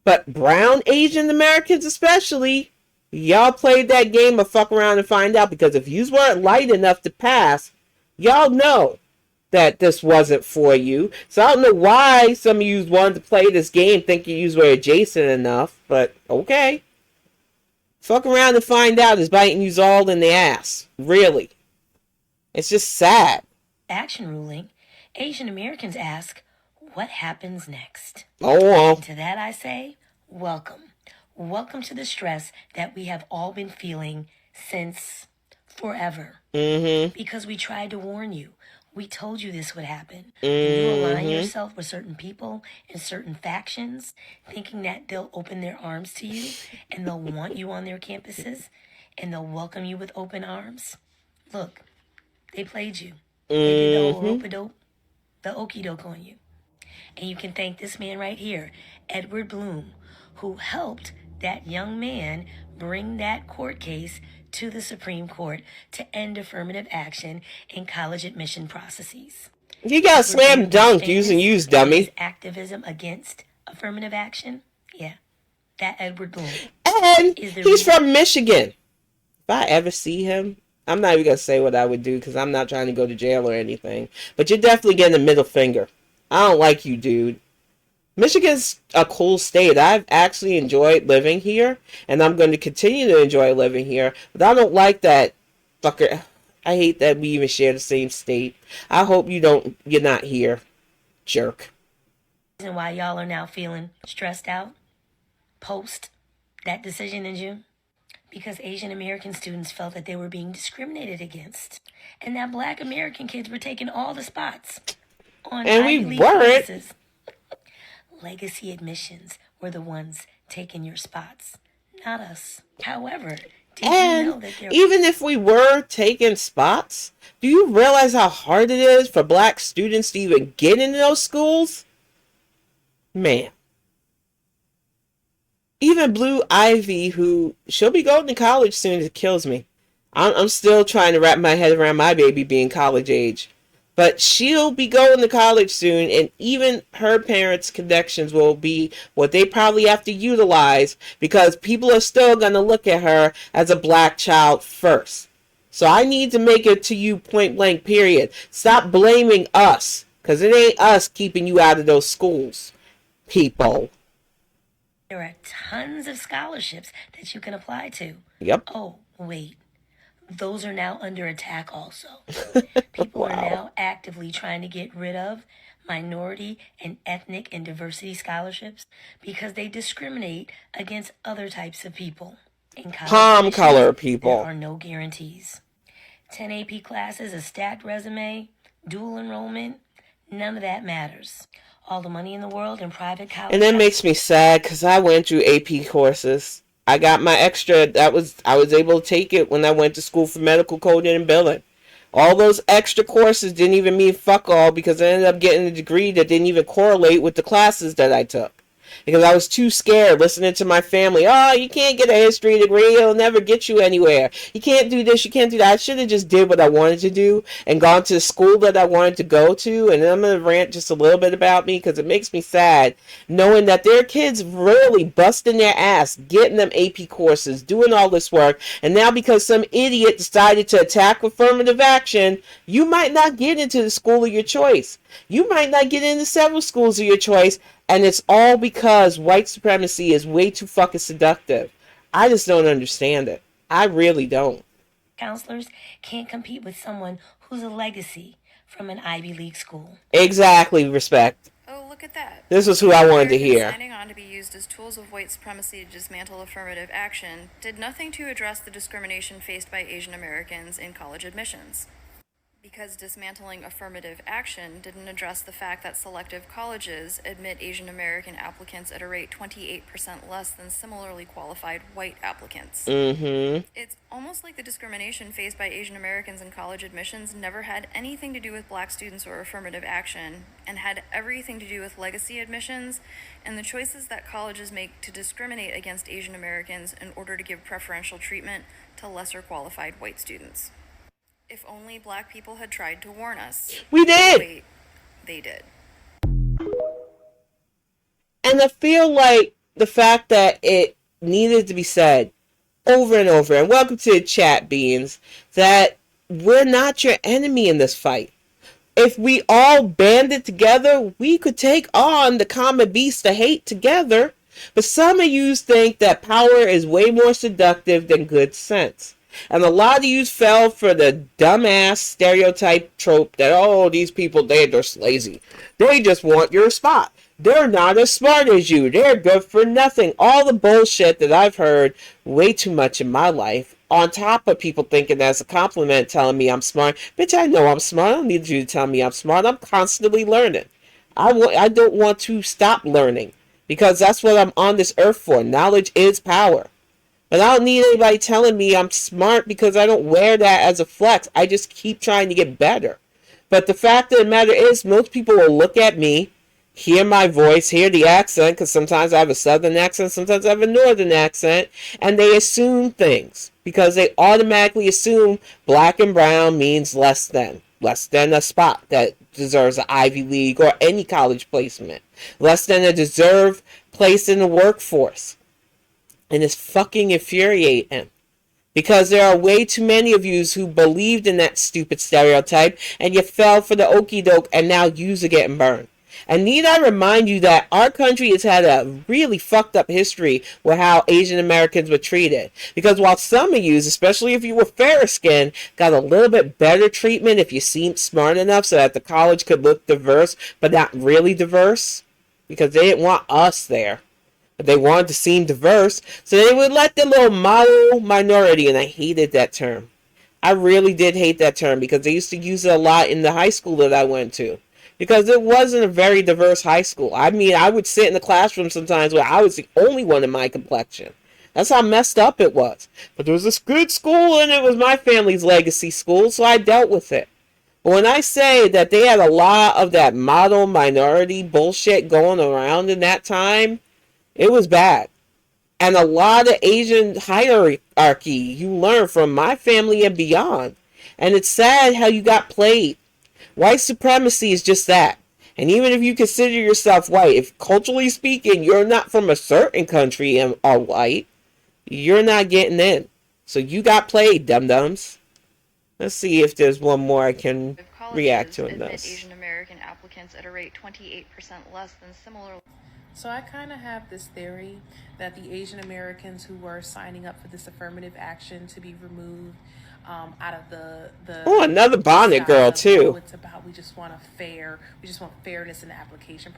But brown Asian Americans especially, y'all played that game of fuck around and find out, because if you weren't light enough to pass, y'all know that this wasn't for you. So I don't know why some of you wanted to play this game thinking you were adjacent enough, but okay. Fuck around and find out is biting you all in the ass. Really. It's just sad. Action ruling, Asian Americans ask, what happens next? Oh, well. And to that I say, welcome. Welcome to the stress that we have all been feeling since forever. Because we tried to warn you. We told you this would happen. When you align yourself with certain people and certain factions, thinking that they'll open their arms to you and they'll want you on their campuses and they'll welcome you with open arms. Look, they played you. They did the whole rope-a-dope, the okie-doke on you. And you can thank this man right here, Edward Bloom, who helped that young man bring that court case to the Supreme Court to end affirmative action in college admission processes. You got slam dunked using use, dummy. Activism against affirmative action? Yeah, that Edward Bloom. And he's from Michigan. If I ever see him, I'm not even going to say what I would do because I'm not trying to go to jail or anything. But you're definitely getting a middle finger. I don't like you, dude. Michigan's a cool state. I've actually enjoyed living here, and I'm going to continue to enjoy living here. But I don't like that fucker. I hate that we even share the same state. I hope you're not here, jerk. And why y'all are now feeling stressed out post that decision in June? Because Asian American students felt that they were being discriminated against, and that Black American kids were taking all the spots on and Ivy we League weren't. campuses. Legacy admissions were the ones taking your spots, not us. However, did you know that even if we were taking spots, do you realize how hard it is for Black students to even get into those schools? Man. Even Blue Ivy, who she'll be going to college soon, it kills me. I'm still trying to wrap my head around my baby being college age. But she'll be going to college soon, and even her parents' connections will be what they probably have to utilize, because people are still going to look at her as a Black child first. So I need to make it to you point blank, period. Stop blaming us, because it ain't us keeping you out of those schools, people. There are tons of scholarships that you can apply to. Yep. Oh, wait. Those are now under attack also. People are now actively trying to get rid of minority and ethnic and diversity scholarships because they discriminate against other types of people. In palm color people. There are no guarantees. 10 AP classes, a stacked resume, dual enrollment, none of that matters. All the money in the world in private college. And that makes me sad because I went through AP courses. I got my extra, I was able to take it when I went to school for medical coding and billing. All those extra courses didn't even mean fuck all because I ended up getting a degree that didn't even correlate with the classes that I took. Because I was too scared listening to my family. Oh, you can't get a history degree. It'll never get you anywhere. You can't do this. You can't do that. I should have just did what I wanted to do and gone to the school that I wanted to go to. And I'm going to rant just a little bit about me because it makes me sad knowing that their kids really busting their ass, getting them AP courses, doing all this work. And now because some idiot decided to attack affirmative action, you might not get into the school of your choice. You might not get into several schools of your choice. And it's all because white supremacy is way too fucking seductive. I just don't understand it. I really don't. Counselors can't compete with someone who's a legacy from an Ivy League school. Exactly, respect. Oh, look at that. This is who I wanted to hear. Signing on to be used as tools of white supremacy to dismantle affirmative action did nothing to address the discrimination faced by Asian Americans in college admissions. Because dismantling affirmative action didn't address the fact that selective colleges admit Asian American applicants at a rate 28% less than similarly qualified white applicants. It's almost like the discrimination faced by Asian Americans in college admissions never had anything to do with black students or affirmative action, and had everything to do with legacy admissions and the choices that colleges make to discriminate against Asian Americans in order to give preferential treatment to lesser qualified white students. If only black people had tried to warn us. We did. Oh, wait, they did. And I feel like the fact that it needed to be said over and over, and welcome to the chat, Beans, that we're not your enemy in this fight. If we all banded together, we could take on the common beast of hate together. But some of you think that power is way more seductive than good sense. And a lot of you fell for the dumbass stereotype trope that, oh, these people, they're just lazy. They just want your spot. They're not as smart as you. They're good for nothing. All the bullshit that I've heard way too much in my life, on top of people thinking that's a compliment, telling me I'm smart. Bitch, I know I'm smart. I don't need you to tell me I'm smart. I'm constantly learning. I don't want to stop learning because that's what I'm on this earth for. Knowledge is power. And I don't need anybody telling me I'm smart because I don't wear that as a flex. I just keep trying to get better. But the fact of the matter is, most people will look at me, hear my voice, hear the accent, because sometimes I have a southern accent, sometimes I have a northern accent, and they assume things. Because they automatically assume black and brown means less than a spot that deserves an Ivy League or any college placement. Less than a deserved place in the workforce. And it's fucking infuriating. Because there are way too many of you who believed in that stupid stereotype and you fell for the okie doke and now yous are getting burned. And need I remind you that our country has had a really fucked up history with how Asian Americans were treated. Because while some of you, especially if you were fair skinned, got a little bit better treatment if you seemed smart enough so that the college could look diverse, but not really diverse. Because they didn't want us there. But they wanted to seem diverse, so they would let the little model minority, and I hated that term. I really did hate that term because they used to use it a lot in the high school that I went to. Because it wasn't a very diverse high school. I mean, I would sit in the classroom sometimes where I was the only one in my complexion. That's how messed up it was. But there was this good school, and it was my family's legacy school, so I dealt with it. But when I say that they had a lot of that model minority bullshit going around in that time, it was bad. And a lot of Asian hierarchy you learn from my family and beyond. And it's sad how you got played. White supremacy is just that. And even if you consider yourself white, if culturally speaking you're not from a certain country and are white, you're not getting in. So you got played, dum-dums. Let's see if there's one more I can react to in this. Asian American applicants at a rate 28% less than similar. So I kind of have this theory that the Asian Americans who were signing up for this affirmative action to be removed out of the oh, another Bonnet girl too. It's about we just want fairness in the application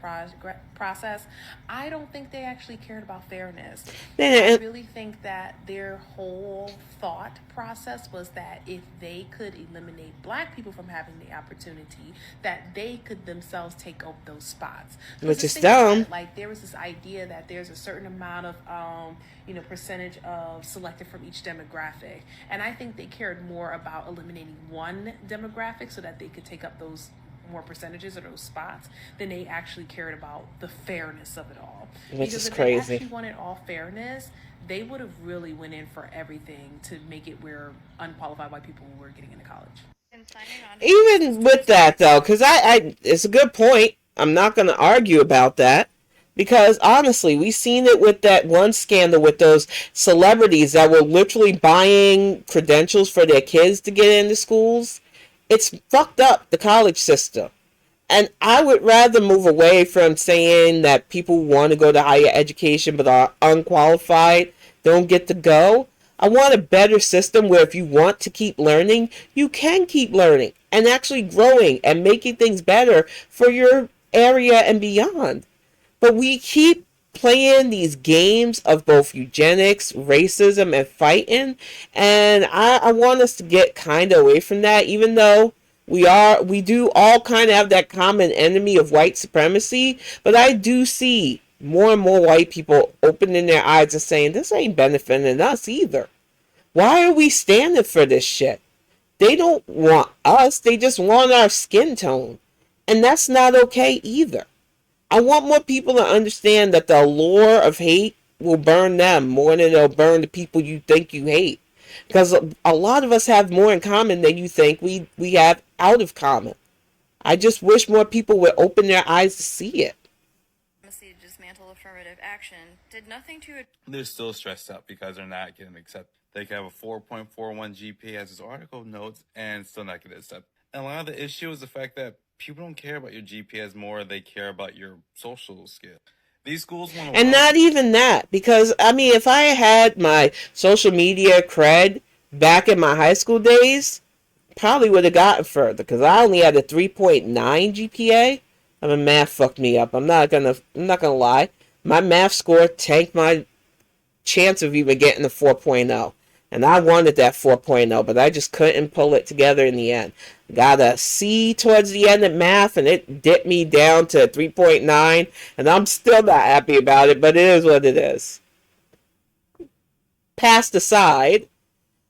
process. I don't think they actually cared about fairness. I really think that their whole thought process was that if they could eliminate black people from having the opportunity, that they could themselves take over those spots. Which is dumb. Like there was this idea that there's a certain amount of percentage of selected from each demographic. And I think they cared more about eliminating one demographic so that they could take up those more percentages or those spots than they actually cared about the fairness of it all. Which is if crazy. they actually wanted all fairness, they would have really went in for everything to make it where unqualified white people were getting into college. Even with that, though, because it's a good point. I'm not going to argue about that. Because honestly, we've seen it with that one scandal with those celebrities that were literally buying credentials for their kids to get into schools. It's fucked up, the college system. And I would rather move away from saying that people want to go to higher education but are unqualified, don't get to go. I want a better system where if you want to keep learning, you can keep learning and actually growing and making things better for your area and beyond. But we keep playing these games of both eugenics, racism, and fighting. And I want us to get kind of away from that, even though we do all kind of have that common enemy of white supremacy. But I do see more and more white people opening their eyes and saying, this ain't benefiting us either. Why are we standing for this shit? They don't want us. They just want our skin tone. And that's not okay either. I want more people to understand that the allure of hate will burn them more than it'll burn the people you think you hate. Because a lot of us have more in common than you think we have out of common. I just wish more people would open their eyes to see it. Dismantle affirmative action did nothing to... They're still stressed out because they're not getting accepted. They can have a 4.41 GPA, as this article notes, and still not get accepted. And a lot of the issue is the fact that people don't care about your GPA more, they care about your social skill. These schools want to... And not even that, because, I mean, if I had my social media cred back in my high school days, probably would have gotten further, because I only had a 3.9 GPA. I mean, math fucked me up. I'm not gonna lie. My math score tanked my chance of even getting a 4.0. And I wanted that 4.0, but I just couldn't pull it together in the end. Got a C towards the end of math, and it dipped me down to 3.9, and I'm still not happy about it, but it is what it is. Past aside,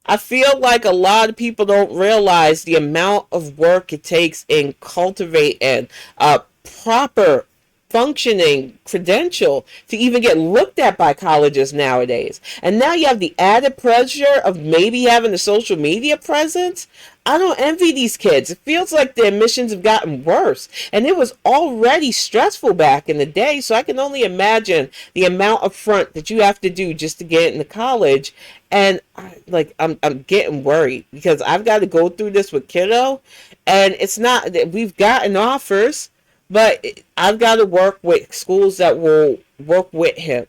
I feel like a lot of people don't realize the amount of work it takes in cultivating a proper functioning credential to even get looked at by colleges nowadays. And now you have the added pressure of maybe having a social media presence. I don't envy these kids. It feels like the admissions have gotten worse. And it was already stressful back in the day, so I can only imagine the amount of front that you have to do just to get into college. And I'm getting worried because I've got to go through this with kiddo, and it's not that we've gotten offers, but I've got to work with schools that will work with him.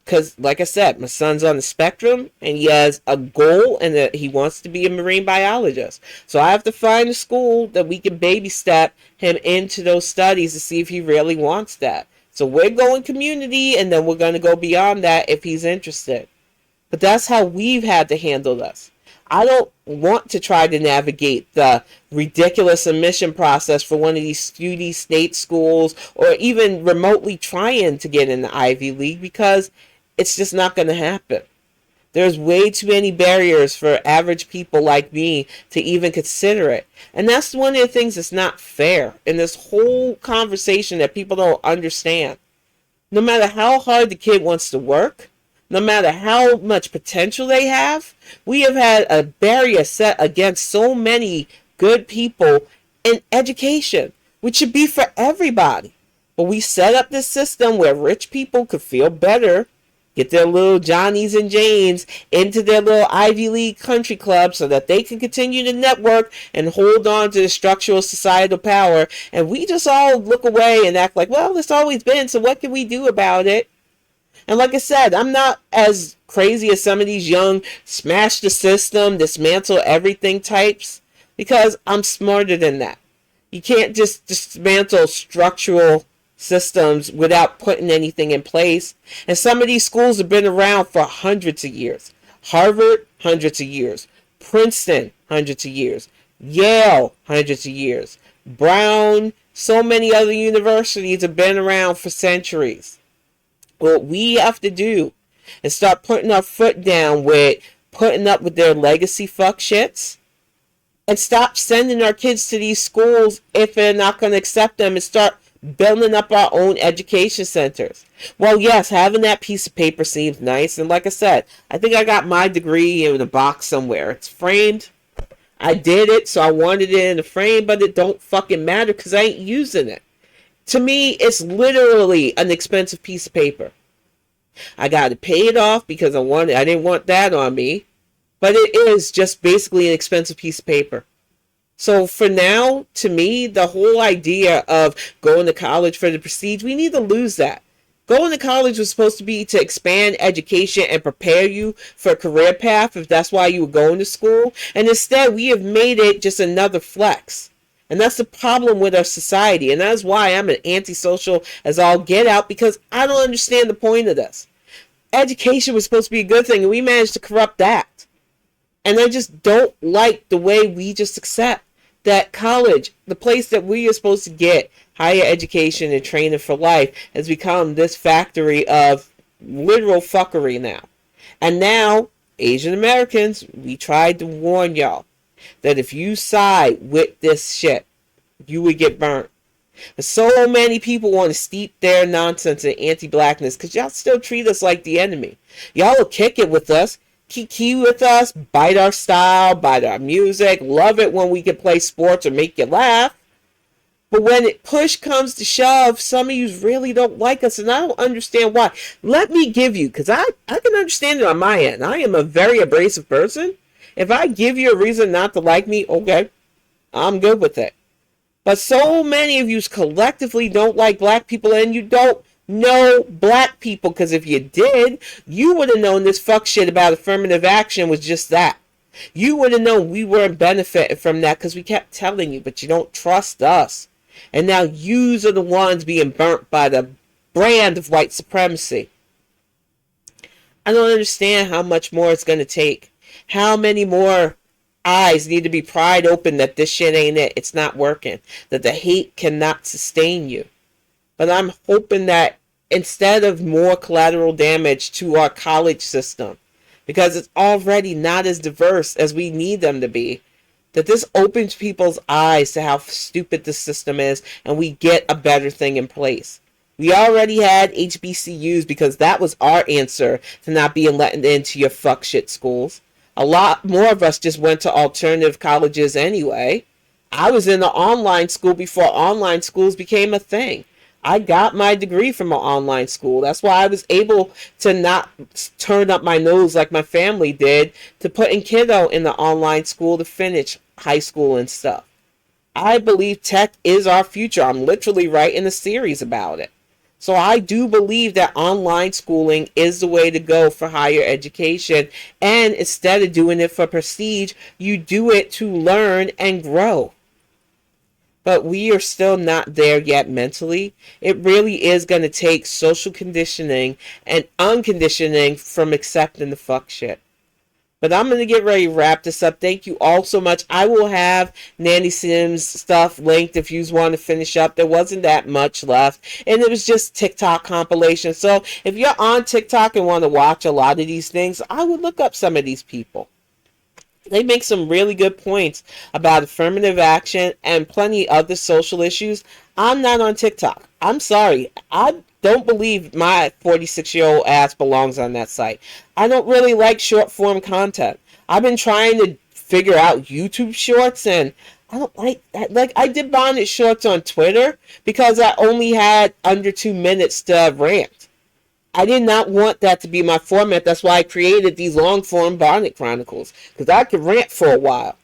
Because, like I said, my son's on the spectrum, and he has a goal, and that he wants to be a marine biologist. So I have to find a school that we can baby step him into those studies to see if he really wants that. So we're going community, and then we're going to go beyond that if he's interested. But that's how we've had to handle this. I don't want to try to navigate the ridiculous admission process for one of these SUNY state schools or even remotely trying to get in the Ivy League because it's just not going to happen. There's way too many barriers for average people like me to even consider it. And that's one of the things that's not fair in this whole conversation that people don't understand. No matter how hard the kid wants to work, no matter how much potential they have, we have had a barrier set against so many good people in education, which should be for everybody. But we set up this system where rich people could feel better, get their little Johnnies and Janes into their little Ivy League country club so that they can continue to network and hold on to the structural societal power. And we just all look away and act like, well, it's always been, so what can we do about it? And like I said, I'm not as crazy as some of these young smash the system, dismantle everything types, because I'm smarter than that. You can't just dismantle structural systems without putting anything in place. And some of these schools have been around for hundreds of years. Harvard, hundreds of years. Princeton, hundreds of years. Yale, hundreds of years. Brown, so many other universities have been around for centuries. What we have to do and start putting our foot down with putting up with their legacy fuck shits, and stop sending our kids to these schools if they're not going to accept them, and start building up our own education centers. Well, yes, having that piece of paper seems nice. And like I said, I think I got my degree in a box somewhere. It's framed. I did it, so I wanted it in a frame, but it don't fucking matter because I ain't using it. To me, it's literally an expensive piece of paper. I got to pay it off because I didn't want that on me. But it is just basically an expensive piece of paper. So for now, to me, the whole idea of going to college for the prestige, we need to lose that. Going to college was supposed to be to expand education and prepare you for a career path if that's why you were going to school. And instead, we have made it just another flex. And that's the problem with our society. And that's why I'm an antisocial as all get out, because I don't understand the point of this. Education was supposed to be a good thing, and we managed to corrupt that. And I just don't like the way we just accept that college, the place that we are supposed to get higher education and training for life, has become this factory of literal fuckery now. And now, Asian Americans, we tried to warn y'all that if you side with this shit, you would get burnt. So many people want to steep their nonsense in anti-blackness because y'all still treat us like the enemy. Y'all will kick it with us, kiki with us, bite our style, bite our music, love it when we can play sports or make you laugh. But when push comes to shove, some of you really don't like us, and I don't understand why. Let me give you, because I can understand it on my end. I am a very abrasive person. If I give you a reason not to like me, okay, I'm good with it. But so many of you collectively don't like black people, and you don't know black people, because if you did, you would have known this fuck shit about affirmative action was just that. You would have known we weren't benefiting from that because we kept telling you, but you don't trust us. And now yous are the ones being burnt by the brand of white supremacy. I don't understand how much more it's going to take. How many more eyes need to be pried open that this shit ain't it. It's not working. That the hate cannot sustain you. But I'm hoping that instead of more collateral damage to our college system, because it's already not as diverse as we need them to be, that this opens people's eyes to how stupid the system is, and we get a better thing in place. We already had HBCUs because that was our answer to not being let into your fuck shit schools. A lot more of us just went to alternative colleges anyway. I was in an online school before online schools became a thing. I got my degree from an online school. That's why I was able to not turn up my nose like my family did to putting kiddo in the online school to finish high school and stuff. I believe tech is our future. I'm literally writing a series about it. So I do believe that online schooling is the way to go for higher education. And instead of doing it for prestige, you do it to learn and grow. But we are still not there yet mentally. It really is going to take social conditioning and unconditioning from accepting the fuck shit. But I'm going to get ready to wrap this up. Thank you all so much. I will have NanyaCim's stuff linked if you want to finish up. There wasn't that much left. And it was just TikTok compilation. So if you're on TikTok and want to watch a lot of these things, I would look up some of these people. They make some really good points about affirmative action and plenty other social issues. I'm not on TikTok. I'm sorry. I don't believe my 46-year-old ass belongs on that site. I don't really like short form content. I've been trying to figure out YouTube shorts, and I don't like that. Like, I did Bonnet shorts on Twitter because I only had under 2 minutes to rant. I did not want that to be my format. That's why I created these long-form Bonnet Chronicles, because I could rant for a while.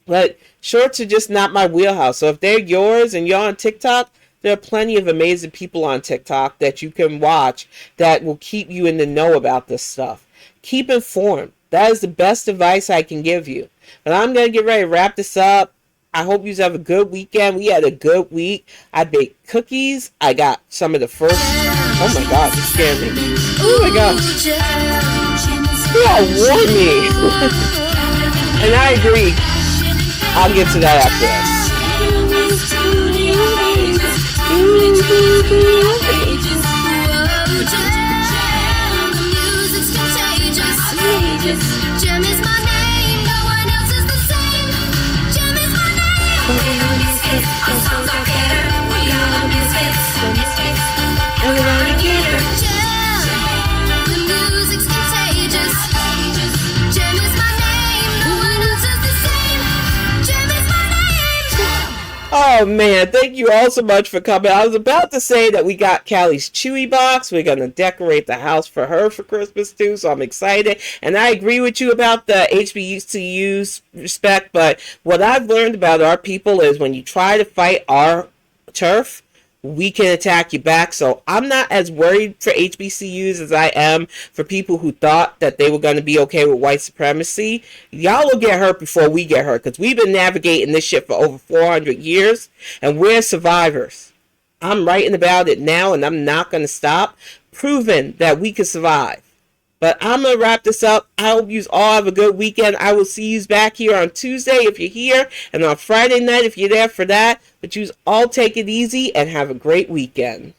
But shorts are just not my wheelhouse. So if they're yours and you're on TikTok, there are plenty of amazing people on TikTok that you can watch that will keep you in the know about this stuff. Keep informed. That is the best advice I can give you. But I'm going to get ready to wrap this up. I hope you have a good weekend. We had a good week. I baked cookies. I got some of the first... Oh my God, it scared me. Oh my gosh. You all warned me. And I agree. I'll get to that after this. Jim is my name, no one else is the same. Jim is my name. We are misfits, our songs are better. We are the misfits, and we're gonna get her. Jim, the music's contagious. Jim is my name, no one else is the same. Jim is my name. Oh man, thank you all so much for coming. I was about to say that we got Callie's Chewy box. We're going to decorate the house for her for Christmas too, so I'm excited. And I agree with you about the HBCU's respect, but what I've learned about our people is when you try to fight our turf, we can attack you back. So I'm not as worried for HBCUs as I am for people who thought that they were going to be okay with white supremacy. Y'all will get hurt before we get hurt, because we've been navigating this shit for over 400 years, and we're survivors. I'm writing about it now, and I'm not going to stop, proving that we can survive. But I'm going to wrap this up. I hope you all have a good weekend. I will see you back here on Tuesday if you're here, and on Friday night if you're there for that. But you all take it easy and have a great weekend.